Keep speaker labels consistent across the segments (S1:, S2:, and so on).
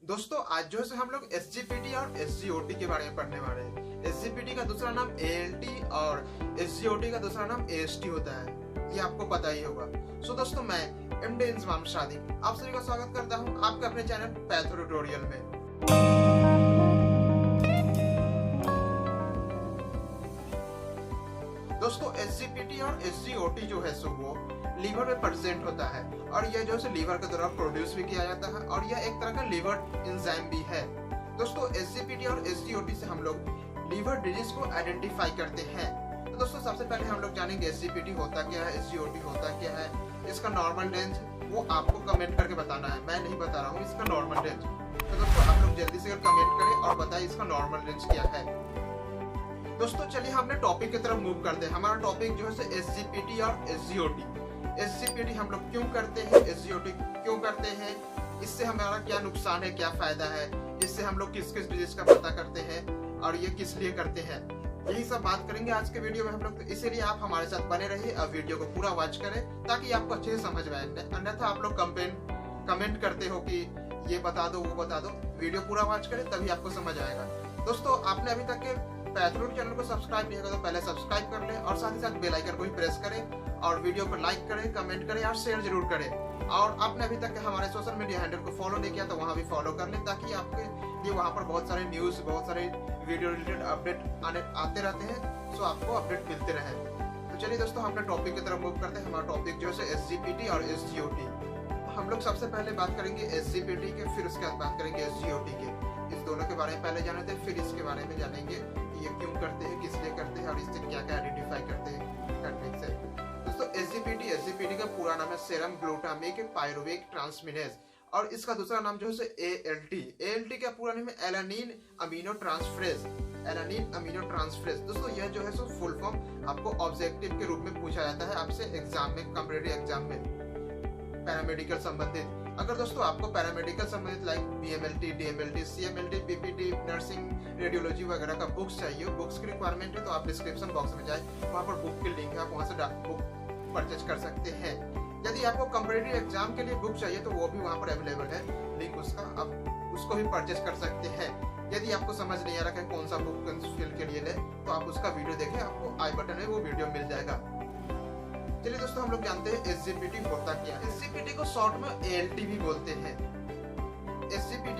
S1: दोस्तों आज जो है हम लोग SGPT और SGOT के बारे में पढ़ने वाले हैं। SGPT का दूसरा नाम ALT और SGOT का दूसरा नाम AST होता है, ये आपको पता ही होगा। सो दोस्तों मैं MD इंजमाम सादिक आप सभी का स्वागत करता हूं आपके अपने चैनल पैथो ट्यूटोरियल में। दोस्तों SGPT और SGOT जो है सो वो लीवर में प्रेजेंट होता है और यह जो है लीवर के द्वारा प्रोड्यूस भी किया जाता है और यह एक तरह का लीवर एंजाइम भी है। दोस्तों SGPT और SGOT से हम लोग लीवर डिजीज को आइडेंटिफाई करते हैं। तो दोस्तों सबसे पहले हम लोग जानेंगे SGPT होता क्या है, SGOT होता क्या है, इसका नॉर्मल रेंज वो आपको कमेंट करके बताना है, मैं नहीं बता रहा हूँ इसका नॉर्मल रेंज। तो दोस्तों आप लोग जल्दी से कमेंट करें और बताएं इसका नॉर्मल रेंज क्या है। दोस्तों चलिए हमने टॉपिक की तरफ मूव करते हैं। हमारा टॉपिक जो है SGPT और SGOT। SGPT हम लोग क्यों करते हैं, SGOT क्यों करते हैं, इससे हमारा क्या नुकसान है, क्या फायदा है, इससे हम लोग किस किस डिजीज का पता करते हैं और ये किस लिए करते हैं, यही सब बात करेंगे आज के वीडियो में हम लोग। तो इसीलिए आप हमारे साथ बने रहिए और वीडियो को पूरा वॉच करें ताकि आपको अच्छे से समझ में आए। अन्यथा आप लोग कमेंट करते हो कि ये बता दो वो बता दो, वीडियो पूरा वॉच करें तभी आपको समझ आएगा। दोस्तों आपने अभी तक के पैथो चैनल को सब्सक्राइब नहीं किया तो पहले सब्सक्राइब कर लें और साथ ही साथ बेल आइकन को भी प्रेस करें और वीडियो को लाइक करें, कमेंट करें और शेयर जरूर करें। और आपने अभी तक हमारे सोशल मीडिया हैंडल को फॉलो नहीं किया तो वहां भी फॉलो कर लें ताकि आपके लिए वहां पर बहुत सारे न्यूज, बहुत सारे वीडियो रिलेटेड अपडेट आते रहते हैं, सो आपको अपडेट मिलते रहे। तो चलिए दोस्तों अपने टॉपिक की तरफ मूव करते हैं। हमारा टॉपिक जो है SGPT और SGOT। हम लोग सबसे पहले बात करेंगे SGPT के, फिर उसके बाद बात करेंगे SGOT के। इस दोनों के बारे में पहले जाने थे, फिर इसके बारे में जानेंगे ये क्यों करते हैं, किस लिए करते हैं और इससे क्या क्या आइडेंटिफाई करते हैं करने से। दोस्तों SGPT का पूरा नाम है सेरम ग्लूटामिक पायरुवेट ट्रांसमिनेज और इसका दूसरा नाम जो है ALT का पूरा नाम है एलानिन अमीनो ट्रांसफरेज। दोस्तों यह जो है सो फुल फॉर्म आपको ऑब्जेक्टिव के रूप में पूछा जाता है आपसे एग्जाम में, कॉम्पिटिटिव एग्जाम में पैरामेडिकल संबंधित। अगर दोस्तों आपको पैरामेडिकल संबंधित like BMLT, DMLT, CMLT, PPT, nursing, radiology वगैरह का बुक्स चाहिए, बुक्स की रिक्वायरमेंट है तो आप डिस्क्रिप्शन बॉक्स में जाए, वहाँ पर बुक की लिंक है, आप वहाँ से बुक परचेज कर सकते हैं। यदि आपको कॉम्पिटिटिव एग्जाम के लिए बुक चाहिए तो वो भी वहाँ पर अवेलेबल है, लिंक उसका, आप उसको भी परचेज कर सकते हैं। यदि आपको समझ नहीं आ रहा है कौन सा बुक फील के लिए ले तो आप उसका वीडियो देखें, आपको आई बटन है वो वीडियो मिल जाएगा। चलिए दोस्तों हम लोग जानते हैं SGPT होता क्या है। SGPT को शॉर्ट में ALT भी बोलते हैं। SGPT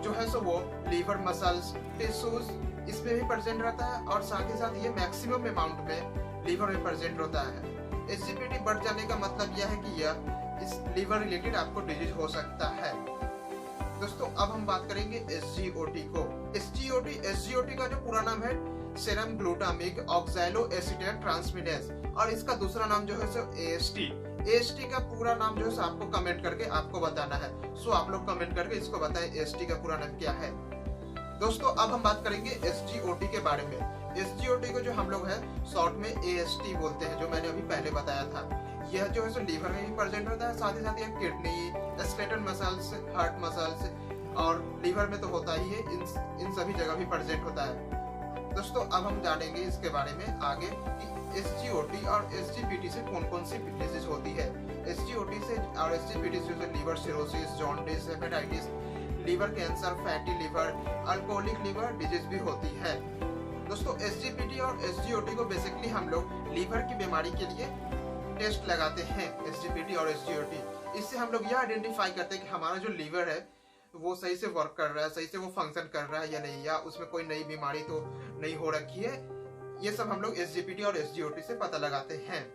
S1: जो है सो वो लीवर, मसल्स, टिश्यूज इसमें भी प्रेजेंट रहता है और साथ ही साथ ये मैक्सिमम अमाउंट में लीवर में प्रेजेंट होता है। SGPT बढ़ जाने का मतलब यह है कि यह इस लीवर रिलेटेड आपको डिजीज हो सकता है। दोस्तों अब हम बात करेंगे SGOT को। SGOT का जो पूरा नाम है serum glutamic oxalo acetate transaminase और इसका दूसरा नाम जो है सो AST का पूरा नाम जो है सो आपको कमेंट करके आपको बताना है। सो आप लोग कमेंट करके इसको बताएं AST का पूरा नाम क्या है। दोस्तों अब हम बात करेंगे SGOT के बारे में। SGOT को जो हम लोग है शॉर्ट में AST बोलते हैं, जो मैंने अभी पहले बताया था। यह जो है सो लीवर में भी प्रेजेंट होता है, साथ ही साथ यह kidney, skeletal muscles, heart muscles और लीवर में तो होता ही है, इन सभी जगह भी प्रेजेंट होता है। दोस्तों अब हम जानेंगे इसके बारे में आगे कि SGOT और SGPT से कौन कौन सी डिजीज होती है। SGOT से और SGPT से liver cirrhosis, jaundice, hepatitis, liver cancer, fatty liver, alcoholic liver disease भी होती है। दोस्तों SGPT और SGOT को बेसिकली हम लोग लीवर की बीमारी के लिए टेस्ट लगाते हैं। SGPT और SGOT इससे हम लोग यह आइडेंटिफाई करते हैं कि हमारा जो लीवर है वो सही से वर्क कर रहा है, सही से वो फंक्शन कर रहा है या नहीं, या उसमें कोई नई बीमारी तो नहीं हो रखी है। ये सब हम लोग SGPT और SGOT से पता लगाते हैं।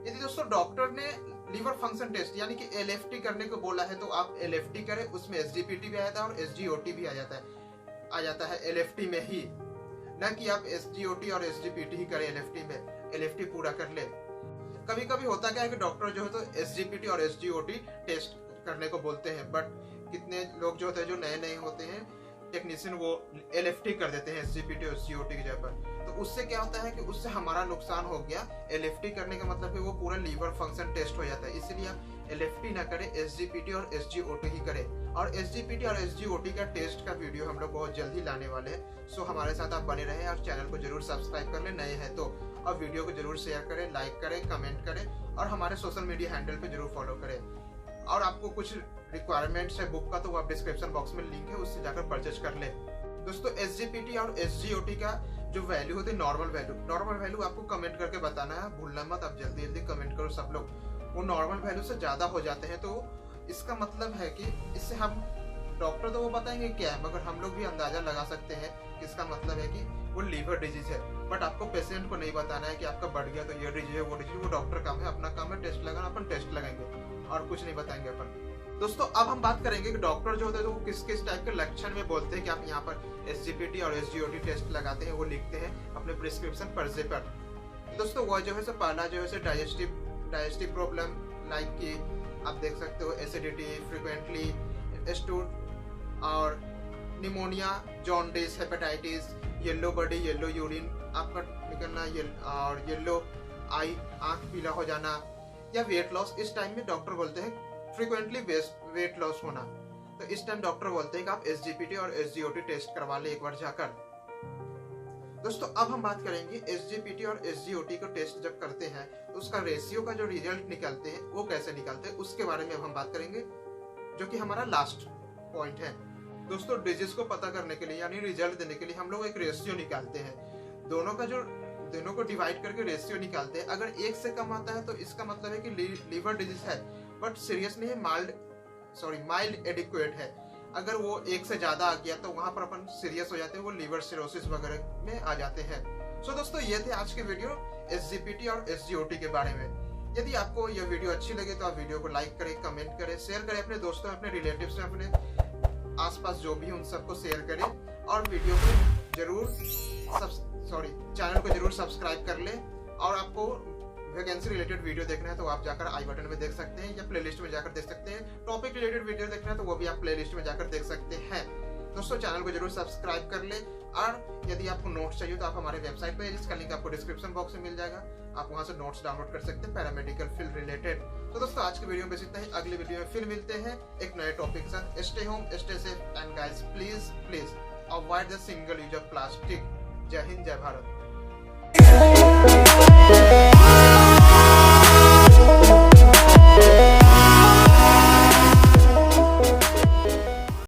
S1: यदि दोस्तों डॉक्टर ने लीवर फंक्शन टेस्ट यानी कि LFT करने को बोला है तो आप LFT करें, उसमें SGPT भी आ जाता है और SGOT भी आ जाता है LFT में ही, न कि आप SGOT और SGPT ही करें LFT में, LFT पूरा कर ले। कभी कभी होता क्या है कि डॉक्टर जो है तो SGPT और SGOT टेस्ट करने को बोलते हैं, बट कितने लोग जो होते हैं जो नए होते हैं टेक्नीशियन वो LFT कर देते हैं SGPT और SGOT की जगह पर। तो उससे क्या होता है कि उससे हमारा नुकसान हो गया। LFT करने का मतलब कि वो पूरा लीवर फंक्शन टेस्ट हो जाता है, इसलिए आप LFT ना करें, SGPT और SGOT ही करें। और SGPT और SGOT का टेस्ट का वीडियो हम लोग बहुत जल्दी लाने वाले हैं। सो हमारे साथ आप बने रहे और चैनल को जरूर सब्सक्राइब कर ले नए हैं तो, और वीडियो को जरूर शेयर करें, लाइक करें, कमेंट करें और हमारे सोशल मीडिया हैंडल पे जरूर फॉलो करें। और आपको कुछ रिक्वायरमेंट्स है बुक का तो वो आप डिस्क्रिप्शन बॉक्स में लिंक है, उससे जाकर परचेज कर ले। दोस्तों SGPT और SGOT का जो वैल्यू होती है नॉर्मल वैल्यू आपको कमेंट करके बताना है, भूलना मत, आप जल्दी जल्दी कमेंट करो सब लोग। वो नॉर्मल वैल्यू से ज़्यादा हो जाते हैं तो इसका मतलब है कि इससे हम डॉक्टर तो वो बताएंगे क्या है, मगर हम लोग भी अंदाजा लगा सकते हैं कि इसका मतलब है कि वो लीवर डिजीज है। बट आपको पेशेंट को नहीं बताना है कि आपका बढ़ गया तो ये डिजीज है वो डिजीज, वो डॉक्टर काम है, अपना काम है टेस्ट लगाना, अपन टेस्ट लगाएंगे और कुछ नहीं बताएंगे अपन। दोस्तों अब हम बात करेंगे कि डॉक्टर जो होते हैं तो वो किस किस टाइप के लक्षण में बोलते हैं कि आप यहाँ पर SGPT और SGOT टेस्ट लगाते हैं, वो लिखते हैं अपने प्रिस्क्रिप्शन पर्चे पर। दोस्तों वो जो है सो पहला जो है डाइजेस्टिव प्रॉब्लम, लाइक कि आप देख सकते हो एसिडिटी, फ्रिक्वेंटली स्टूल और pneumonia, jaundice, hepatitis, yellow body, yellow urine आपका निकलना और येलो आई, आंख पीला हो जाना, या वेट लॉस। इस टाइम में डॉक्टर बोलते हैं फ्रीक्वेंटली वेट लॉस होना, तो इस टाइम डॉक्टर बोलते हैं कि आप SGPT और SGOT टेस्ट करवा ले एक बार जाकर। दोस्तों अब हम बात करेंगे SGPT और SGOT को टेस्ट जब करते हैं तो उसका रेशियो का जो रिजल्ट निकलते हैं वो कैसे निकलते हैं उसके बारे में अब हम बात करेंगे, जो कि हमारा लास्ट पॉइंट है। दोस्तों डिजीज को पता करने के लिए यानी रिजल्ट देने के लिए हम लोग एक रेशियो निकालते हैं, दोनों को डिवाइड करके रेशियो निकालते हैं। अगर एक से कम आता है तो इसका मतलब है कि लीवर डिजीज है, बट सीरियस नहीं है, माइल्ड एडिक्वेट है। अगर वो एक से ज्यादा आ गया तो वहां पर अपन सीरियस हो जाते हैं, वो लीवर सिरोसिस वगैरह में आ जाते हैं। सो दोस्तों ये थे आज के वीडियो SGPT और SGOT के बारे में। यदि आपको यह वीडियो अच्छी लगे तो आप वीडियो को लाइक करें, कमेंट करें, शेयर करें अपने दोस्तों, अपने रिलेटिव्स में, अपने आसपास जो भी उन सबको शेयर करें, और वीडियो को जरूर चैनल को जरूर सब्सक्राइब कर ले। और आपको वैकेंसी रिलेटेड वीडियो देखना है तो आप जाकर आई बटन में देख सकते हैं या प्लेलिस्ट में जाकर देख सकते हैं। टॉपिक रिलेटेड वीडियो देखना है तो वो भी आप प्लेलिस्ट में जाकर देख सकते हैं। दोस्तों चैनल को जरूर सब्सक्राइब कर ले, और यदि आपको नोट्स चाहिए तो आप हमारे वेबसाइट पे, जिसका लिंक आपको डिस्क्रिप्शन बॉक्स में मिल जाएगा, आप वहां से नोट्स डाउनलोड कर सकते हैं पैरामेडिकल फील्ड रिलेटेड। तो दोस्तों आज के वीडियो में बस इतना ही, अगले वीडियो में फिर मिलते हैं एक नए टॉपिक के साथ। Stay home, stay safe, and guys please avoid the single use of plastic. जय हिंद, जय भारत।